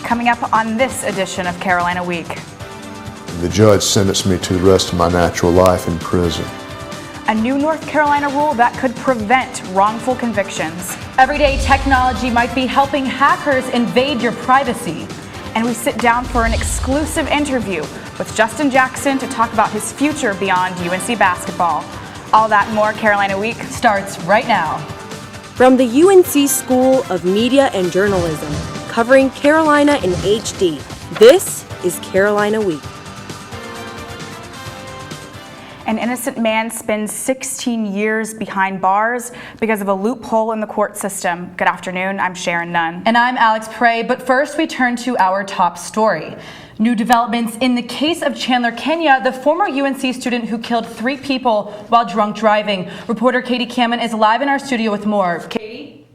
Coming up on this edition of Carolina Week. The judge sentenced me to the rest of my natural life in prison. A new North Carolina rule that could prevent wrongful convictions. Everyday technology might be helping hackers invade your privacy. And we sit down for an exclusive interview with Justin Jackson to talk about his future beyond UNC basketball. All that and more. Carolina Week starts right now. From the UNC School of Media and Journalism, covering Carolina in HD, this is Carolina Week. An innocent man spends 16 years behind bars because of a loophole in the court system. Good afternoon, I'm Sharon Nunn. And I'm Alex Prey, but first we turn to our top story. New developments in the case of Chandler Kenya, the former UNC student who killed 3 people while drunk driving. Reporter Katie Cameron is live in our studio with more. Katie?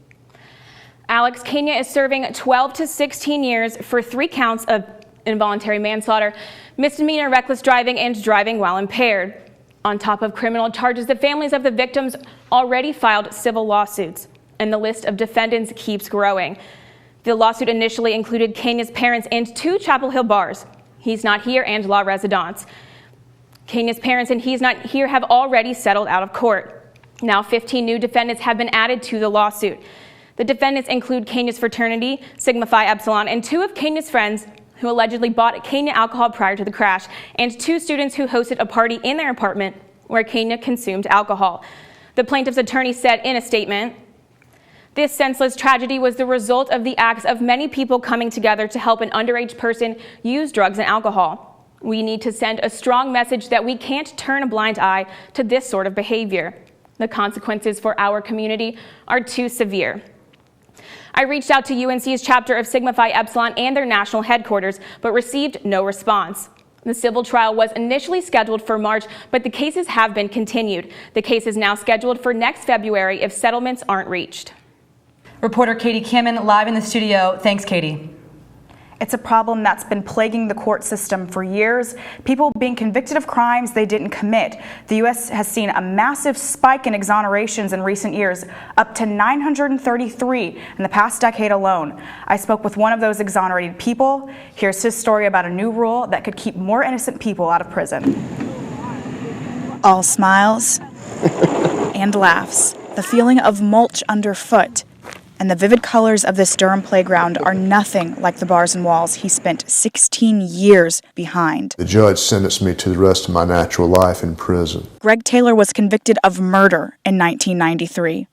Alex, Kenya is serving 12 to 16 years for 3 counts of involuntary manslaughter, misdemeanor reckless driving, and driving while impaired. On top of criminal charges, the families of the victims already filed civil lawsuits, and the list of defendants keeps growing. The lawsuit initially included Kenya's parents and 2 Chapel Hill bars, He's Not Here and La Residence. Kenya's parents and He's Not Here have already settled out of court. Now 15 new defendants have been added to the lawsuit. The defendants include Kenya's fraternity, Sigma Phi Epsilon, and 2 of Kenya's friends who allegedly bought Kenya alcohol prior to the crash, and 2 students who hosted a party in their apartment where Kenya consumed alcohol. The plaintiff's attorney said in a statement, "This senseless tragedy was the result of the acts of many people coming together to help an underage person use drugs and alcohol. We need to send a strong message that we can't turn a blind eye to this sort of behavior. The consequences for our community are too severe." I reached out to UNC's chapter of Sigma Phi Epsilon and their national headquarters, but received no response. The civil trial was initially scheduled for March, but the cases have been continued. The case is now scheduled for next February if settlements aren't reached. Reporter Katie Cameron live in the studio. Thanks, Katie. It's a problem that's been plaguing the court system for years. People being convicted of crimes they didn't commit. The U.S. has seen a massive spike in exonerations in recent years, up to 933 in the past decade alone. I spoke with one of those exonerated people. Here's his story about a new rule that could keep more innocent people out of prison. All smiles and laughs. The feeling of mulch underfoot. And the vivid colors of this Durham playground are nothing like the bars and walls he spent 16 years behind. The judge sentenced me to the rest of my natural life in prison. Greg Taylor was convicted of murder in 1993.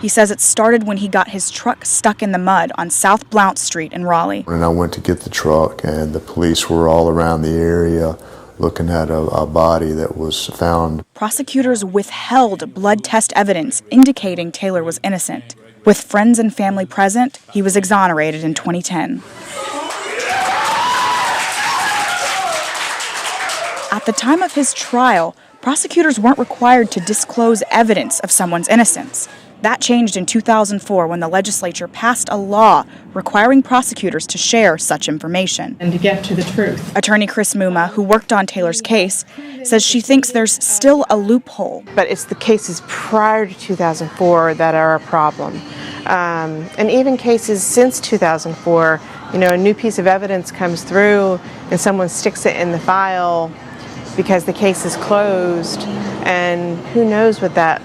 He says it started when he got his truck stuck in the mud on South Blount Street in Raleigh. And I went to get the truck, and the police were all around the area looking at a body that was found. Prosecutors withheld blood test evidence indicating Taylor was innocent. With friends and family present, he was exonerated in 2010. At the time of his trial, prosecutors weren't required to disclose evidence of someone's innocence. That changed in 2004 when the legislature passed a law requiring prosecutors to share such information. And to get to the truth. Attorney Chris Muma, who worked on Taylor's case, says she thinks there's still a loophole. But it's the cases prior to 2004 that are a problem. And even cases since 2004, a new piece of evidence comes through and someone sticks it in the file because the case is closed, and who knows what that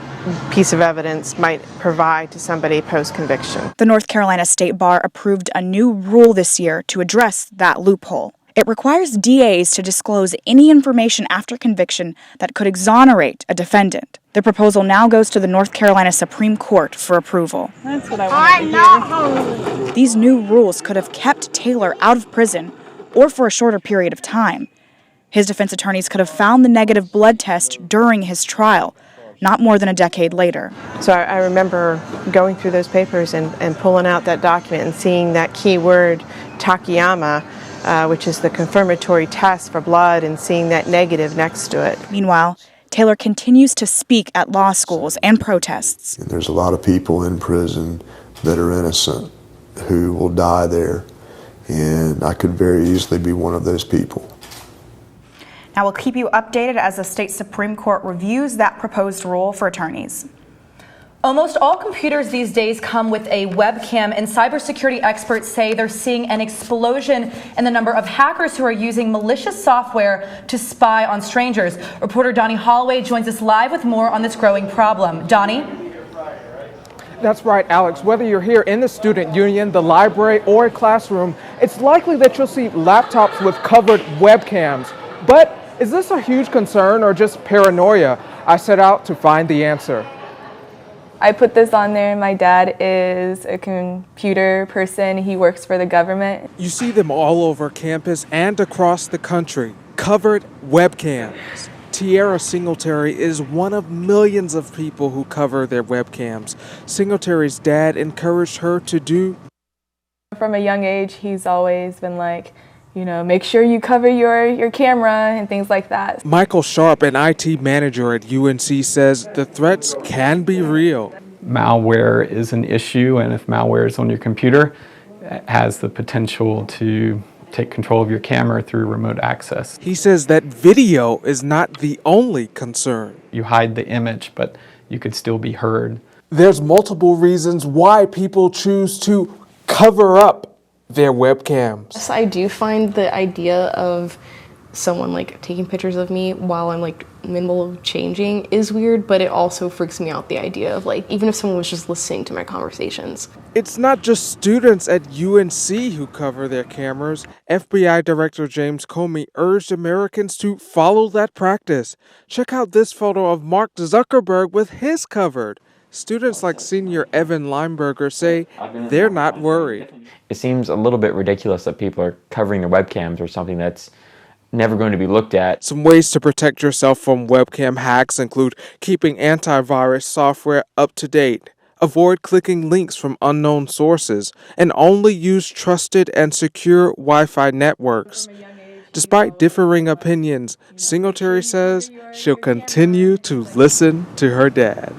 piece of evidence might provide to somebody post-conviction. The North Carolina State Bar approved a new rule this year to address that loophole. It requires DAs to disclose any information after conviction that could exonerate a defendant. The proposal now goes to the North Carolina Supreme Court for approval. That's what I wanted to hear. These new rules could have kept Taylor out of prison or for a shorter period of time. His defense attorneys could have found the negative blood test during his trial, not more than a decade later. So I remember going through those papers and pulling out that document and seeing that key word, Takayama, which is the confirmatory test for blood, and seeing that negative next to it. Meanwhile, Taylor continues to speak at law schools and protests. There's a lot of people in prison that are innocent who will die there, and I could very easily be one of those people. Now we'll keep you updated as the state Supreme Court reviews that proposed rule for attorneys. Almost all computers these days come with a webcam, and cybersecurity experts say they're seeing an explosion in the number of hackers who are using malicious software to spy on strangers. Reporter Donnie Holloway joins us live with more on this growing problem. Donnie? That's right, Alex. Whether you're here in the student union, the library, or a classroom, it's likely that you'll see laptops with covered webcams. But is this a huge concern or just paranoia? I set out to find the answer. I put this on there. My dad is a computer person. He works for the government. You see them all over campus and across the country, covered webcams. Tiara Singletary is one of millions of people who cover their webcams. Singletary's dad encouraged her to do. From a young age, he's always been like, you know, make sure you cover your camera and things like that. Michael Sharp, an IT manager at UNC, says the threats can be real. Malware is an issue, and if malware is on your computer, it has the potential to take control of your camera through remote access. He says that video is not the only concern. You hide the image, but you could still be heard. There's multiple reasons why people choose to cover up their webcams. Yes, I do find the idea of someone like taking pictures of me while I'm like in the middle of changing is weird, but it also freaks me out, the idea of like, even if someone was just listening to my conversations. It's not just students at UNC who cover their cameras. FBI Director James Comey urged Americans to follow that practice. Check out this photo of Mark Zuckerberg with his covered. Students like senior Evan Lineberger say they're not worried. It seems a little bit ridiculous that people are covering their webcams or something that's never going to be looked at. Some ways to protect yourself from webcam hacks include keeping antivirus software up to date, avoid clicking links from unknown sources, and only use trusted and secure Wi-Fi networks. Despite differing opinions, Singletary says she'll continue to listen to her dad.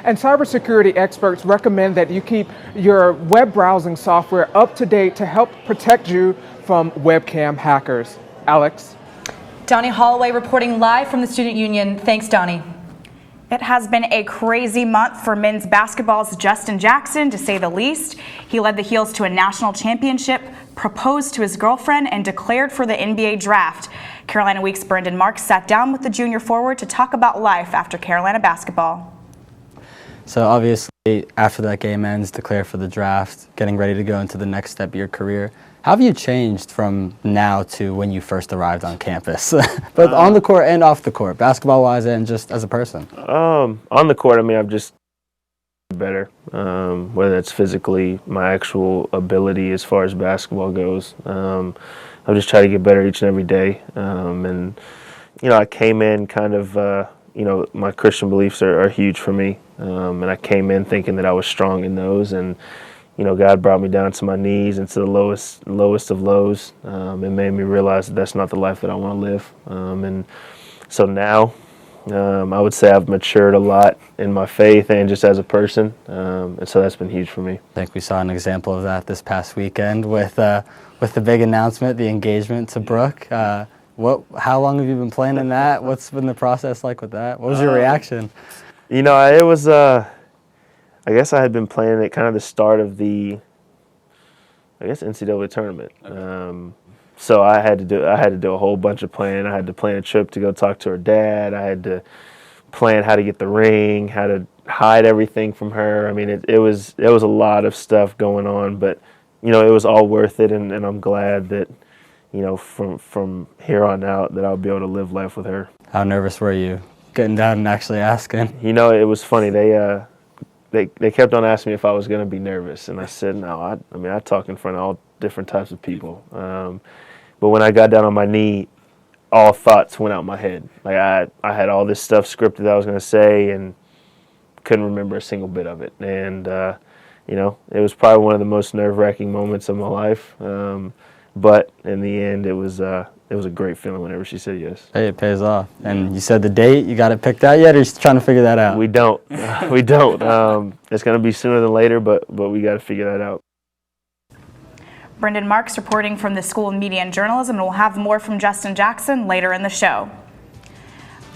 And cybersecurity experts recommend that you keep your web browsing software up to date to help protect you from webcam hackers. Alex? Donnie Holloway reporting live from the Student Union. Thanks, Donnie. It has been a crazy month for men's basketball's Justin Jackson, to say the least. He led the Heels to a national championship, proposed to his girlfriend, and declared for the NBA draft. Carolina Week's Brendan Marks sat down with the junior forward to talk about life after Carolina basketball. So obviously, after that game ends, declare for the draft, getting ready to go into the next step of your career. How have you changed from now to when you first arrived on campus, both on the court and off the court, basketball-wise and just as a person? On the court, I mean, I've just better, whether it's physically, my actual ability as far as basketball goes. I've just tried to get better each and every day. And, you know, I came in kind of, you know, my Christian beliefs are huge for me. And I came in thinking that I was strong in those, and you know, God brought me down to my knees and to the lowest of lows. It made me realize that that's not the life that I want to live. And so now, I would say I've matured a lot in my faith and just as a person, and so that's been huge for me. I think we saw an example of that this past weekend with the big announcement, the engagement to Brooke. How long have you been planning that? What's been the process like with that? What was your reaction? You know, it was, I guess I had been planning it kind of the start of the, NCAA tournament. Okay. So I had to do a whole bunch of planning. I had to plan a trip to go talk to her dad. I had to plan how to get the ring, how to hide everything from her. I mean, it was a lot of stuff going on, but you know, it was all worth it, and I'm glad that, you know, from here on out that I'll be able to live life with her. How nervous were you getting down and actually asking? You know, it was funny. They kept on asking me if I was going to be nervous, and I said no. I talk in front of all different types of people. But when I got down on my knee, all thoughts went out my head. Like I had all this stuff scripted that I was going to say, and couldn't remember a single bit of it. And you know, it was probably one of the most nerve-wracking moments of my life. But in the end, it was a great feeling whenever she said yes. Hey, it pays off. And you said the date, you got it picked out yet, or you're trying to figure that out? We don't. We don't. It's going to be sooner than later, but we got to figure that out. Brendan Marks reporting from the School of Media and Journalism, and we'll have more from Justin Jackson later in the show.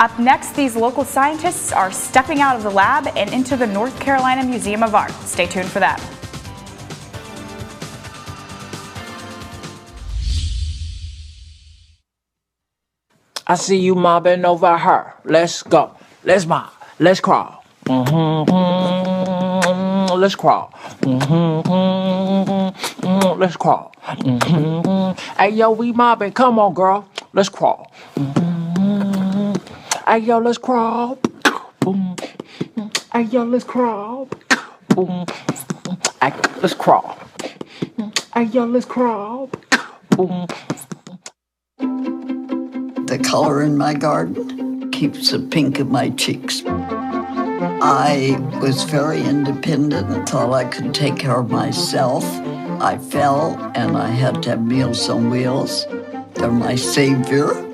Up next, these local scientists are stepping out of the lab and into the North Carolina Museum of Art. Stay tuned for that. I see you mobbing over her. Let's go. Let's mob. Let's crawl. Let's crawl. Let's crawl. Hey, yo, we mobbing. Come on, girl. Let's crawl. Hey, yo, let's crawl. Hey, yo, let's crawl. Hey, let's crawl. Hey, yo, let's crawl. The color in my garden keeps the pink in my cheeks. I was very independent and thought I could take care of myself. I fell and I had to have Meals on Wheels. They're my savior.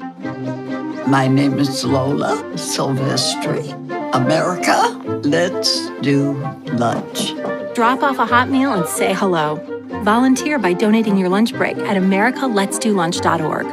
My name is Lola Silvestri. America, let's do lunch. Drop off a hot meal and say hello. Volunteer by donating your lunch break at americaletsdolunch.org.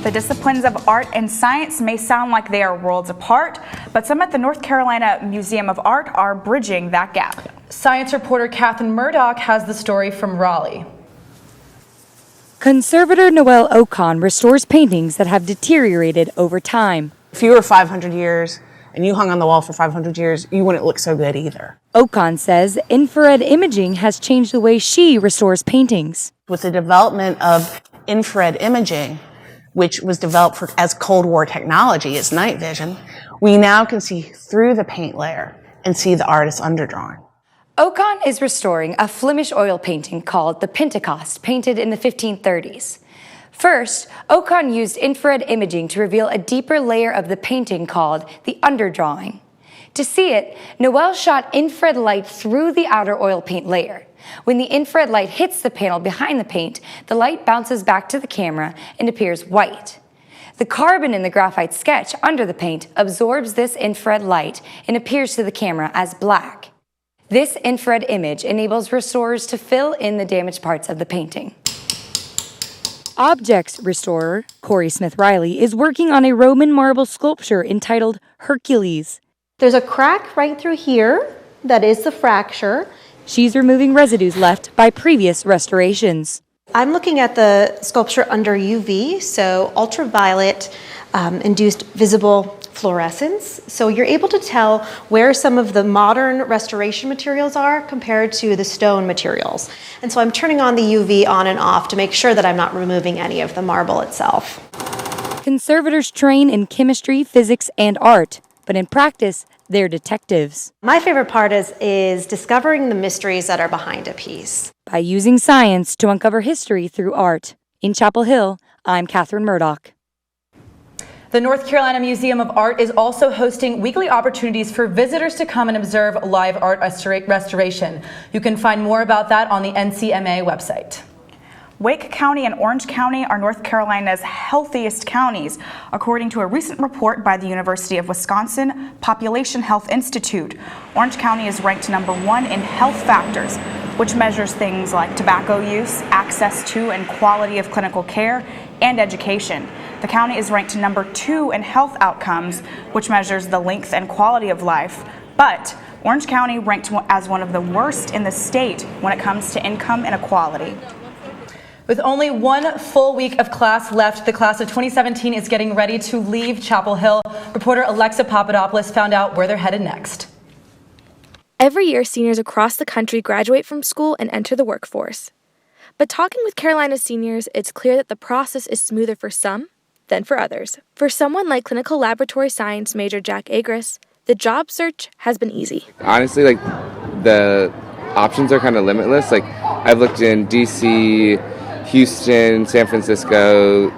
The disciplines of art and science may sound like they are worlds apart, but some at the North Carolina Museum of Art are bridging that gap. Science reporter Catherine Murdoch has the story from Raleigh. Conservator Noelle Ocon restores paintings that have deteriorated over time. If you were 500 years and you hung on the wall for 500 years, you wouldn't look so good either. Ocon says infrared imaging has changed the way she restores paintings. With the development of infrared imaging, which was developed as Cold War technology, as night vision, we now can see through the paint layer and see the artist's underdrawing. Ocon is restoring a Flemish oil painting called the Pentecost, painted in the 1530s. First, Ocon used infrared imaging to reveal a deeper layer of the painting called the underdrawing. To see it, Noelle shot infrared light through the outer oil paint layer. When the infrared light hits the panel behind the paint, the light bounces back to the camera and appears white. The carbon in the graphite sketch under the paint absorbs this infrared light and appears to the camera as black. This infrared image enables restorers to fill in the damaged parts of the painting. Objects restorer Corey Smith Riley is working on a Roman marble sculpture entitled Hercules. There's a crack right through here that is the fracture. She's removing residues left by previous restorations. I'm looking at the sculpture under UV, so ultraviolet induced visible fluorescence. So you're able to tell where some of the modern restoration materials are compared to the stone materials. And so I'm turning on the UV on and off to make sure that I'm not removing any of the marble itself. Conservators train in chemistry, physics, and art, but in practice, they're detectives. My favorite part is discovering the mysteries that are behind a piece. By using science to uncover history through art. In Chapel Hill, I'm Catherine Murdoch. The North Carolina Museum of Art is also hosting weekly opportunities for visitors to come and observe live art restoration. You can find more about that on the NCMA website. Wake County and Orange County are North Carolina's healthiest counties, according to a recent report by the University of Wisconsin Population Health Institute. Orange County is ranked #1 in health factors, which measures things like tobacco use, access to and quality of clinical care, and education. The county is ranked #2 in health outcomes, which measures the length and quality of life. But Orange County ranked as one of the worst in the state when it comes to income inequality. With only one full week of class left, the class of 2017 is getting ready to leave Chapel Hill. Reporter Alexa Papadopoulos found out where they're headed next. Every year, seniors across the country graduate from school and enter the workforce. But talking with Carolina seniors, it's clear that the process is smoother for some than for others. For someone like clinical laboratory science major Jack Agris, the job search has been easy. Honestly, the options are kind of limitless. I've looked in DC, Houston, San Francisco,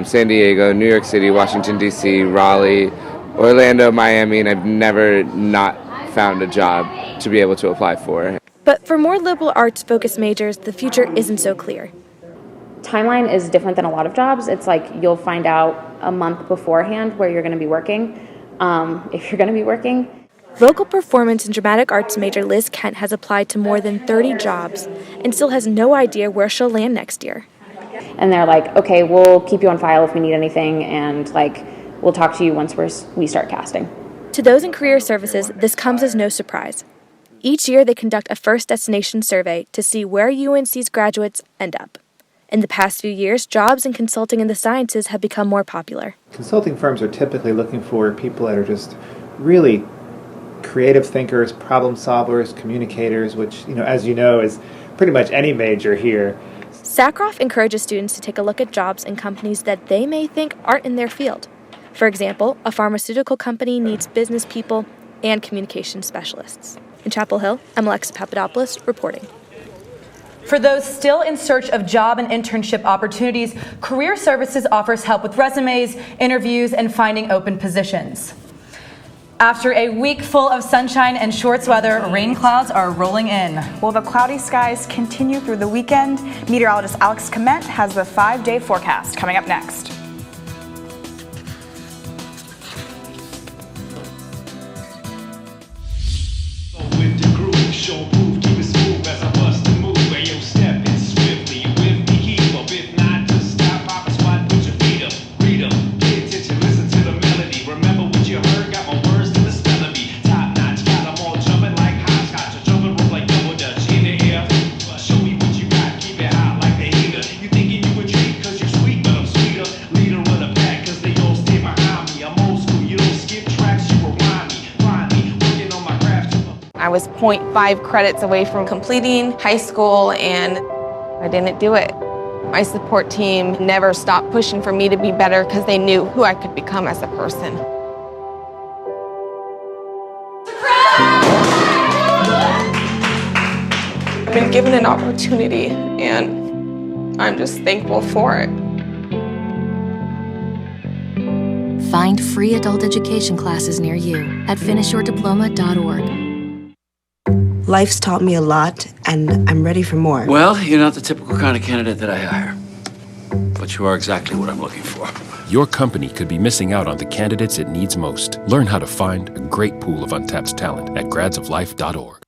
San Diego, New York City, Washington, D.C., Raleigh, Orlando, Miami, and I've never not found a job to be able to apply for. But for more liberal arts-focused majors, the future isn't so clear. Timeline is different than a lot of jobs. It's like you'll find out a month beforehand where you're going to be working, if you're going to be working. Vocal performance and dramatic arts major Liz Kent has applied to more than 30 jobs and still has no idea where she'll land next year. And they're like, okay, we'll keep you on file if we need anything, and like, we'll talk to you once we start casting. To those in career services, this comes as no surprise. Each year, they conduct a first destination survey to see where UNC's graduates end up. In the past few years, jobs in consulting in the sciences have become more popular. Consulting firms are typically looking for people that are just really creative thinkers, problem solvers, communicators, which, as you know, is pretty much any major here. Sakharov encourages students to take a look at jobs in companies that they may think aren't in their field. For example, a pharmaceutical company needs business people and communication specialists. In Chapel Hill, I'm Alexa Papadopoulos reporting. For those still in search of job and internship opportunities, Career Services offers help with resumes, interviews, and finding open positions. After a week full of sunshine and shorts weather, rain clouds are rolling in. Will the cloudy skies continue through the weekend? Meteorologist Alex Kement has the 5-day forecast coming up next. I was 0.5 credits away from completing high school and I didn't do it. My support team never stopped pushing for me to be better because they knew who I could become as a person. I've been given an opportunity and I'm just thankful for it. Find free adult education classes near you at finishyourdiploma.org. Life's taught me a lot, and I'm ready for more. Well, you're not the typical kind of candidate that I hire, but you are exactly what I'm looking for. Your company could be missing out on the candidates it needs most. Learn how to find a great pool of untapped talent at gradsoflife.org.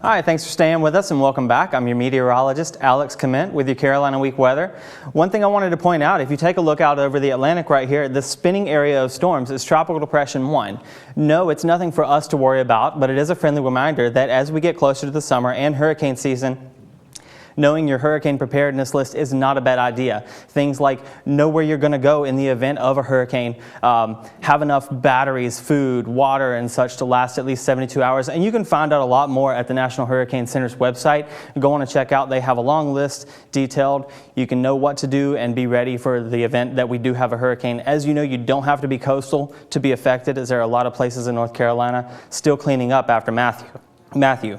Hi, thanks for staying with us and welcome back. I'm your meteorologist, Alex Kement, with your Carolina Week weather. One thing I wanted to point out, if you take a look out over the Atlantic right here, the spinning area of storms is Tropical Depression 1. No, it's nothing for us to worry about, but it is a friendly reminder that as we get closer to the summer and hurricane season, knowing your hurricane preparedness list is not a bad idea. Things like know where you're going to go in the event of a hurricane, have enough batteries, food, water, and such to last at least 72 hours. And you can find out a lot more at the National Hurricane Center's website. Go on and check out. They have a long list detailed. You can know what to do and be ready for the event that we do have a hurricane. As you know, you don't have to be coastal to be affected, as there are a lot of places in North Carolina still cleaning up after Matthew.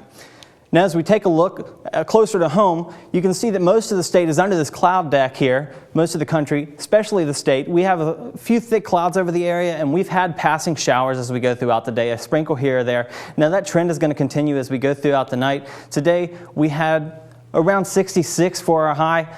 Now, as we take a look closer to home, you can see that most of the state is under this cloud deck here. Most of the country, especially the state, we have a few thick clouds over the area, and we've had passing showers as we go throughout the day, a sprinkle here or there. Now, that trend is going to continue as we go throughout the night. Today, we had around 66 for our high.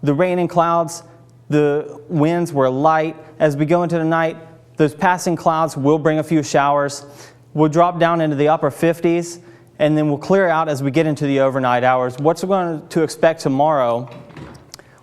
The rain and clouds, the winds were light. As we go into the night, those passing clouds will bring a few showers. We'll drop down into the upper 50s. And then we'll clear out as we get into the overnight hours. What's we're going to expect tomorrow,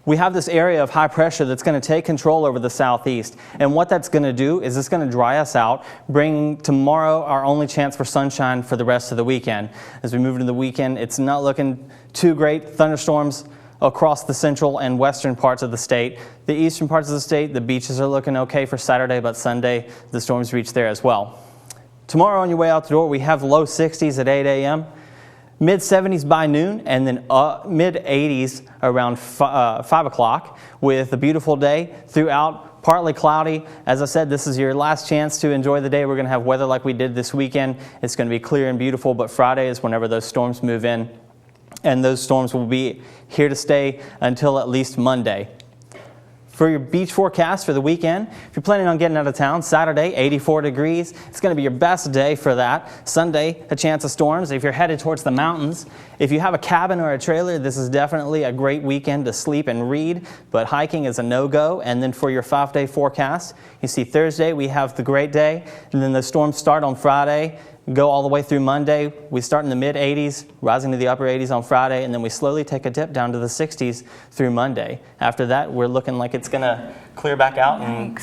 we have this area of high pressure that's going to take control over the southeast. And what that's going to do is it's going to dry us out, bringing tomorrow our only chance for sunshine for the rest of the weekend. As we move into the weekend, it's not looking too great. Thunderstorms across the central and western parts of the state. The eastern parts of the state, the beaches are looking okay for Saturday, but Sunday, the storms reach there as well. Tomorrow on your way out the door, we have low 60s at 8 a.m., mid 70s by noon, and then mid 80s around 5 o'clock with a beautiful day throughout, partly cloudy. As I said, this is your last chance to enjoy the day. We're going to have weather like we did this weekend. It's going to be clear and beautiful, but Friday is whenever those storms move in, and those storms will be here to stay until at least Monday. For your beach forecast for the weekend, if you're planning on getting out of town, Saturday, 84 degrees. It's going to be your best day for that. Sunday, a chance of storms if you're headed towards the mountains. If you have a cabin or a trailer, this is definitely a great weekend to sleep and read, but hiking is a no-go. And then for your 5-day forecast, you see Thursday, we have the great day, and then the storms start on Friday, go all the way through Monday. We start in the mid-80s, rising to the upper 80s on Friday, and then we slowly take a dip down to the 60s through Monday. After that, we're looking like it's going to clear back out. And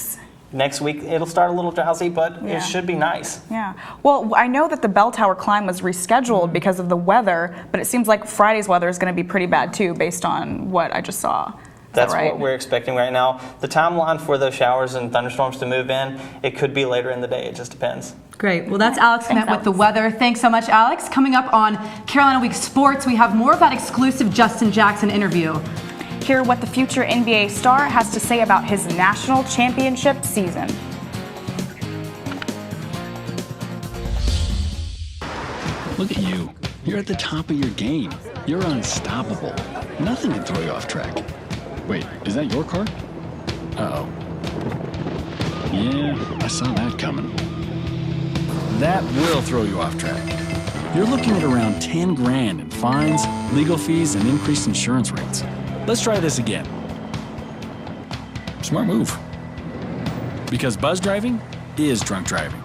next week, it'll start a little drowsy, but it should be nice. Yeah. Well, I know that the bell tower climb was rescheduled because of the weather, but it seems like Friday's weather is going to be pretty bad too, based on what I just saw. That's right? what we're expecting right now. The timeline for those showers and thunderstorms to move in, it could be later in the day. It just depends. Great. Well, that's Alex Kmet with the weather. Thanks so much, Alex. Coming up on Carolina Week Sports, we have more of that exclusive Justin Jackson interview. Hear what the future NBA star has to say about his national championship season. Look at you. You're at the top of your game. You're unstoppable. Nothing can throw you off track. Wait, is that your car? Uh-oh. Yeah, I saw that coming. That will throw you off track. You're looking at around 10 grand in fines, legal fees, and increased insurance rates. Let's try this again. Smart move. Because buzz driving is drunk driving.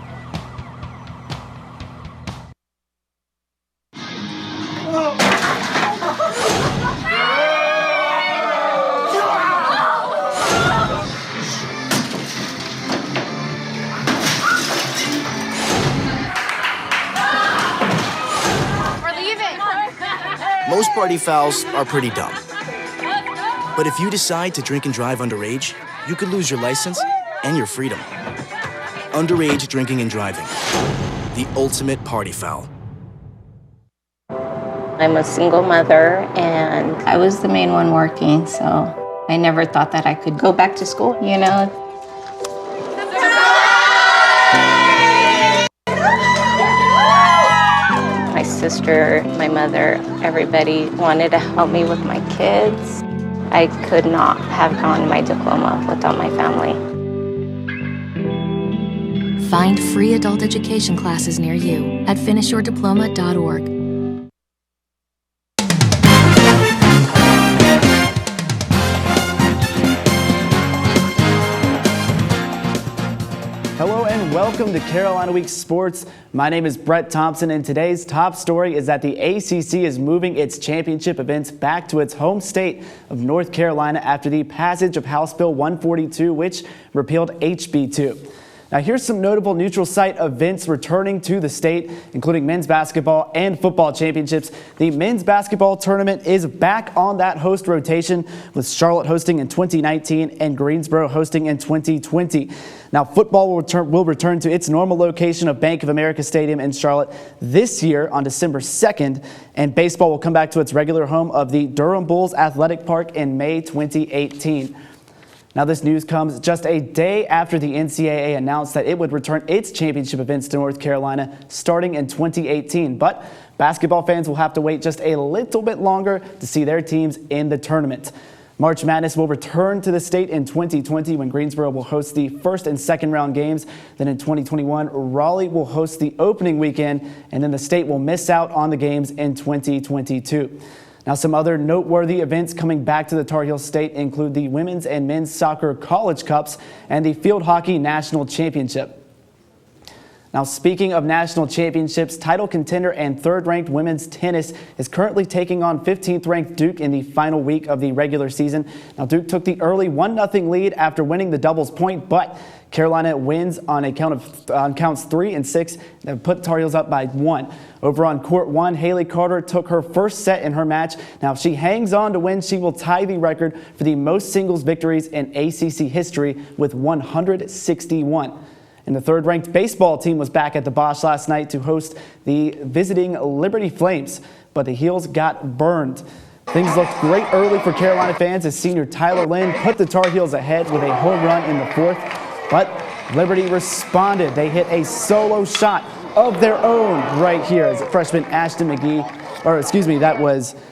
Most party fouls are pretty dumb. But if you decide to drink and drive underage, you could lose your license and your freedom. Underage drinking and driving. The ultimate party foul. I'm a single mother, and I was the main one working, so I never thought that I could go back to school, you know? My sister, my mother, everybody wanted to help me with my kids. I could not have gotten my diploma without my family. Find free adult education classes near you at finishyourdiploma.org. Hello and welcome to Carolina Week Sports. My name is Brett Thompson, and today's top story is that the ACC is moving its championship events back to its home state of North Carolina after the passage of House Bill 142, which repealed HB2. Now here's some notable neutral site events returning to the state, including men's basketball and football championships. The men's basketball tournament is back on that host rotation, with Charlotte hosting in 2019 and Greensboro hosting in 2020. Now football will return to its normal location of Bank of America Stadium in Charlotte this year on December 2nd, and baseball will come back to its regular home of the Durham Bulls Athletic Park in May 2018. Now this news comes just a day after the NCAA announced that it would return its championship events to North Carolina starting in 2018. But basketball fans will have to wait just a little bit longer to see their teams in the tournament. March Madness will return to the state in 2020 when Greensboro will host the first and second round games. Then in 2021, Raleigh will host the opening weekend, and then the state will miss out on the games in 2022. Now, some other noteworthy events coming back to the Tar Heel State include the Women's and Men's Soccer College Cups and the Field Hockey National Championship. Now, speaking of national championships, title contender and third-ranked women's tennis is currently taking on 15th-ranked Duke in the final week of the regular season. Now, Duke took the early 1-0 lead after winning the doubles point, but Carolina wins on counts 3 and 6 that put Tar Heels up by 1. Over on court 1, Haley Carter took her first set in her match. Now, if she hangs on to win, she will tie the record for the most singles victories in ACC history with 161. And the third-ranked baseball team was back at the Bosch last night to host the visiting Liberty Flames, but the Heels got burned. Things looked great early for Carolina fans as senior Tyler Lynn put the Tar Heels ahead with a home run in the fourth, but Liberty responded. They hit a solo shot of their own right here as freshman Ashton McGee, that was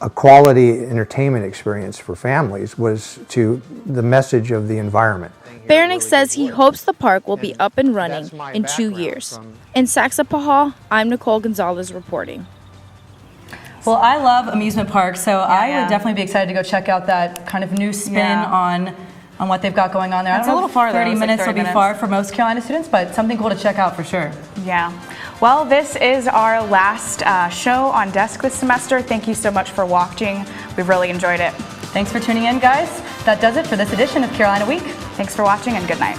a quality entertainment experience for families was to the message of the environment. Baranek says he hopes the park will be up and running in 2 years. In Saxapahaw, I'm Nicole Gonzalez reporting. Well, I love amusement parks, so I would definitely be excited to go check out that kind of new spin on what they've got going on there. It's I don't a know little far, if though. 30 It's like minutes 30 will be minutes. far for most Carolina students, but something cool to check out for sure. Yeah. Well, this is our last show on desk this semester. Thank you so much for watching. We've really enjoyed it. Thanks for tuning in, guys. That does it for this edition of Carolina Week. Thanks for watching and good night.